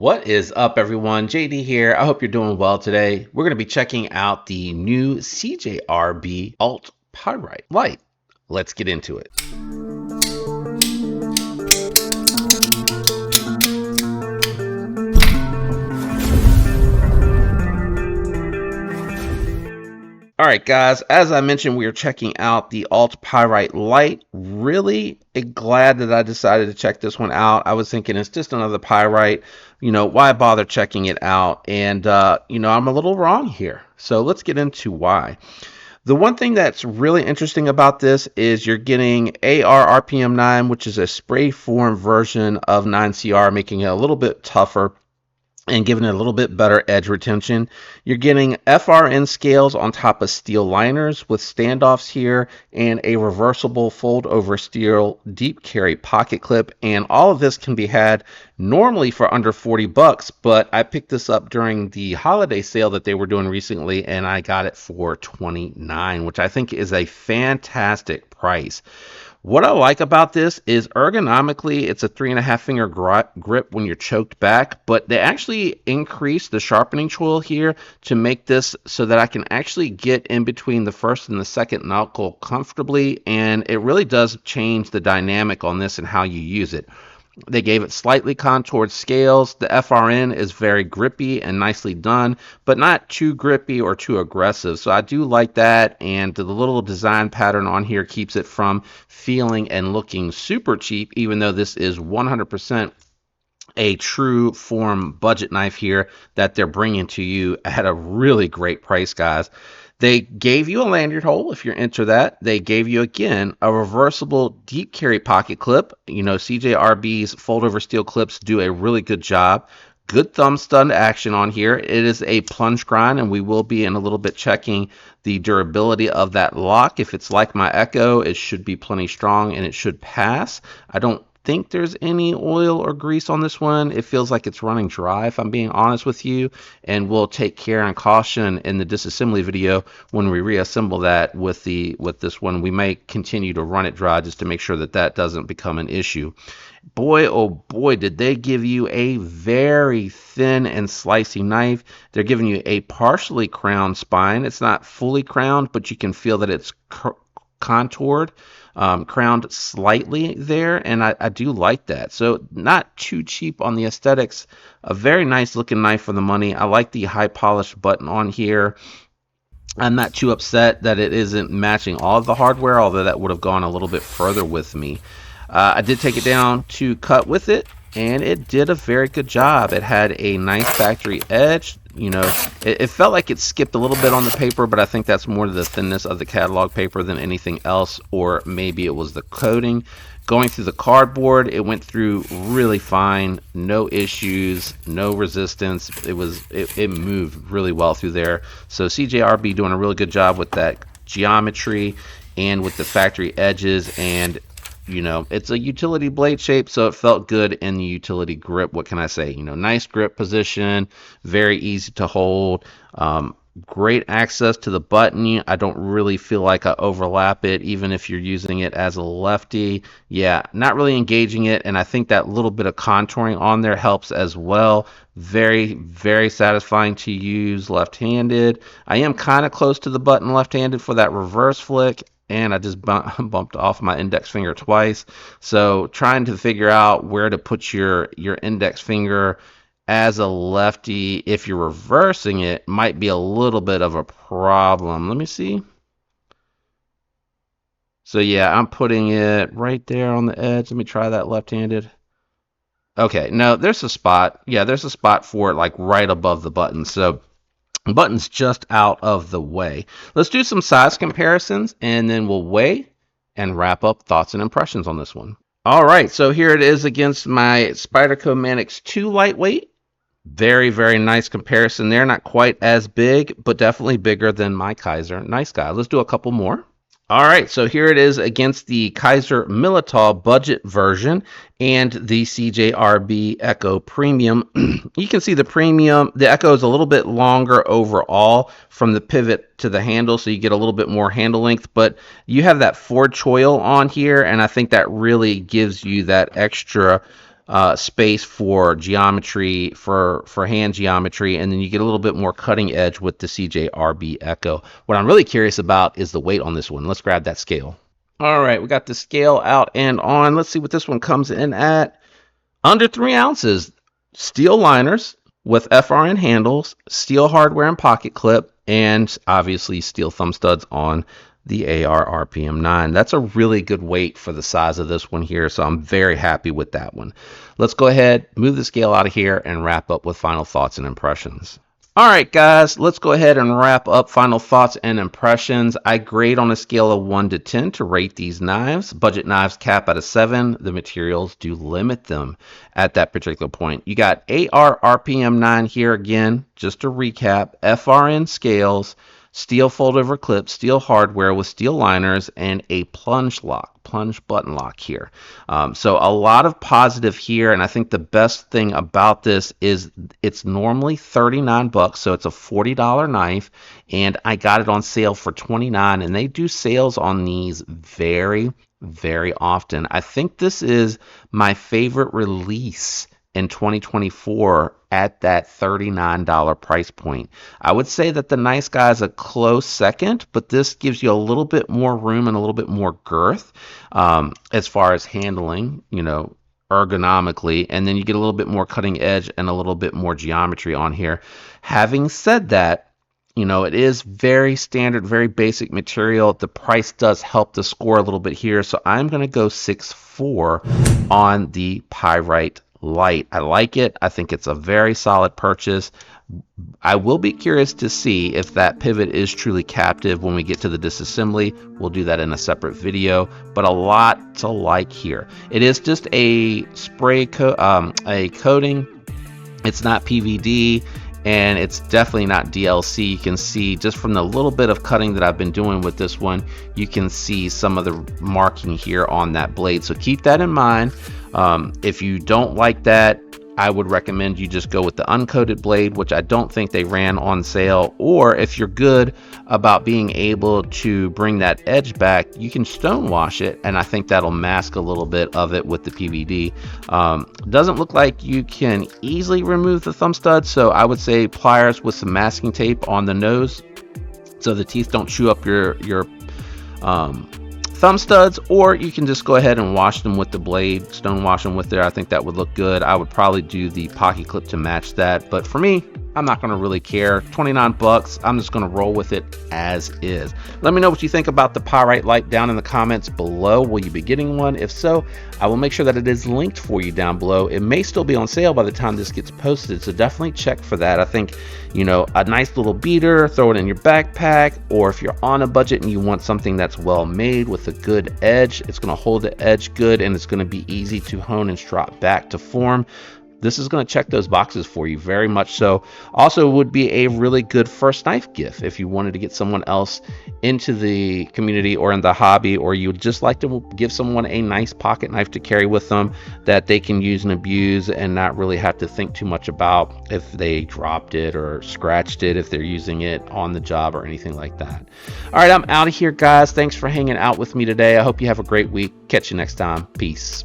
What is up, everyone? JD here. I hope you're doing well today. We're going to be checking out the new CJRB Alt Pyrite Lite. Let's get into it. All right, guys, as I mentioned, we are checking out the Alt Pyrite Lite. Really glad that I decided to check this one out. I was thinking it's just another pyrite. Why bother checking it out? And, I'm a little wrong here. So let's get into why. The one thing that's really interesting about this is you're getting AR RPM 9, which is a spray form version of 9CR, making it a little bit tougher and giving it a little bit better edge retention. You're getting FRN scales on top of steel liners with standoffs here and a reversible fold over steel deep carry pocket clip. And all of this can be had normally for under 40 bucks, but I picked this up during the holiday sale that they were doing recently and I got it for $29, which I think is a fantastic price. What I like about this is ergonomically, it's a 3.5 finger grip when you're choked back, but they actually increase the sharpening choil here to make this so that I can actually get in between the first and the second knuckle comfortably, and it really does change the dynamic on this and how you use it. They gave it slightly contoured scales. The FRN is very grippy and nicely done, but not too grippy or too aggressive. So I do like that, and the little design pattern on here keeps it from feeling and looking super cheap, even though this is 100% a true form budget knife here that they're bringing to you at a really great price, guys. They gave you a lanyard hole if you're into that. They gave you, again, a reversible deep carry pocket clip. CJRB's fold over steel clips do a really good job. Good thumb stud action on here. It is a plunge grind, and we will be in a little bit checking the durability of that lock. If it's like my Echo, it should be plenty strong and it should pass. I don't think there's any oil or grease on this one. It feels like it's running dry, if I'm being honest with you, and we'll take care and caution in the disassembly video when we reassemble that with this one. We may continue to run it dry just to make sure that that doesn't become an issue. Boy, oh boy, did they give you a very thin and slicey knife. They're giving you a partially crowned spine. It's not fully crowned, but you can feel that it's contoured, crowned slightly there, and I do like that. So not too cheap on the aesthetics. A very nice looking knife for the money. I like the high polished button on here. I'm not too upset that it isn't matching all of the hardware, although that would have gone a little bit further with me. I did take it down to cut with it, and it did a very good job. It had a nice factory edge. It felt like it skipped a little bit on the paper, but I think that's more to the thinness of the catalog paper than anything else, or maybe it was the coating. Going through the cardboard, it went through really fine, no issues, no resistance. It moved really well through there. So CJRB doing a really good job with that geometry and with the factory edges, and it's a utility blade shape, so it felt good in the utility grip. What can I say? Nice grip position, very easy to hold, great access to the button. I don't really feel like I overlap it, even if you're using it as a lefty. Yeah, not really engaging it, and I think that little bit of contouring on there helps as well. Very, very satisfying to use left-handed. I am kind of close to the button left-handed for that reverse flick, and I just bumped off my index finger twice. So trying to figure out where to put your index finger as a lefty if you're reversing it might be a little bit of a problem. Let me see. So yeah, I'm putting it right there on the edge. Let me try that left-handed. Okay, no, there's a spot. Yeah, there's a spot for it like right above the button. So button's just out of the way. Let's do some size comparisons, and then we'll weigh and wrap up thoughts and impressions on this one. All right, so here it is against my Spyderco Manix 2 lightweight. Very, very nice comparison there. Not quite as big, but definitely bigger than my Kaiser. Nice guy. Let's do a couple more. All right, so here it is against the Kaiser Militao budget version and the CJRB Echo Premium. You can see the Echo is a little bit longer overall from the pivot to the handle, so you get a little bit more handle length, but you have that forward choil on here, and I think that really gives you that extra space for geometry, for hand geometry, and then you get a little bit more cutting edge with the CJRB Echo. What I'm really curious about is the weight on this one. Let's grab that scale. All right, we got the scale out and on. Let's see what this one comes in at. Under 3 ounces. Steel liners with FRN handles, steel hardware and pocket clip, and obviously steel thumb studs on the AR RPM 9. That's a really good weight for the size of this one here, so I'm very happy with that one. Let's go ahead, move the scale out of here, and wrap up with final thoughts and impressions. All right, guys, let's go ahead and wrap up final thoughts and impressions. I grade on a scale of 1 to 10 to rate these knives. Budget knives cap at a 7. The materials do limit them at that particular point. You got AR RPM 9 here again, just to recap, FRN scales, steel fold-over clip, steel hardware with steel liners, and a plunge button lock here. So a lot of positive here, and I think the best thing about this is it's normally 39 bucks, so it's a $40 knife, and I got it on sale for 29, and they do sales on these very, very often. I think this is my favorite release in 2024 at that $39 price point. I would say that the Nice Guy is a close second, but this gives you a little bit more room and a little bit more girth as far as handling, you know, ergonomically, and then you get a little bit more cutting edge and a little bit more geometry on here. Having said that, you know, it is very standard, very basic material. The price does help the score a little bit here, so I'm going to go 6.4 on the Pyrite Lite. I like it. I think it's a very solid purchase. I will be curious to see if that pivot is truly captive when we get to the disassembly. We'll do that in a separate video, but a lot to like here. It is just a spray coating. It's not PVD, and it's definitely not DLC. You can see just from the little bit of cutting that I've been doing with this one, you can see some of the marking here on that blade. So keep that in mind. If you don't like that, I would recommend you just go with the uncoated blade, which I don't think they ran on sale. Or if you're good about being able to bring that edge back, you can stone wash it, and I think that'll mask a little bit of it with the PVD. Doesn't look like you can easily remove the thumb stud, so I would say pliers with some masking tape on the nose so the teeth don't chew up your thumb studs, or you can just go ahead and wash them with the blade, stone wash them with there. I think that would look good. I would probably do the pocket clip to match that, but for me, I'm not going to really care. 29 bucks. I'm just going to roll with it as is. Let me know what you think about the Pyrite Lite down in the comments below. Will you be getting one? If so, I will make sure that it is linked for you down below. It may still be on sale by the time this gets posted, so definitely check for that. I think, you know, a nice little beater, throw it in your backpack, or if you're on a budget and you want something that's well made with a good edge, it's going to hold the edge good, and it's going to be easy to hone and strap back to form. This is going to check those boxes for you very much so. Also would be a really good first knife gift if you wanted to get someone else into the community or in the hobby, or you would just like to give someone a nice pocket knife to carry with them that they can use and abuse and not really have to think too much about if they dropped it or scratched it if they're using it on the job or anything like that. All right, I'm out of here, guys. Thanks for hanging out with me today. I hope you have a great week. Catch you next time. Peace.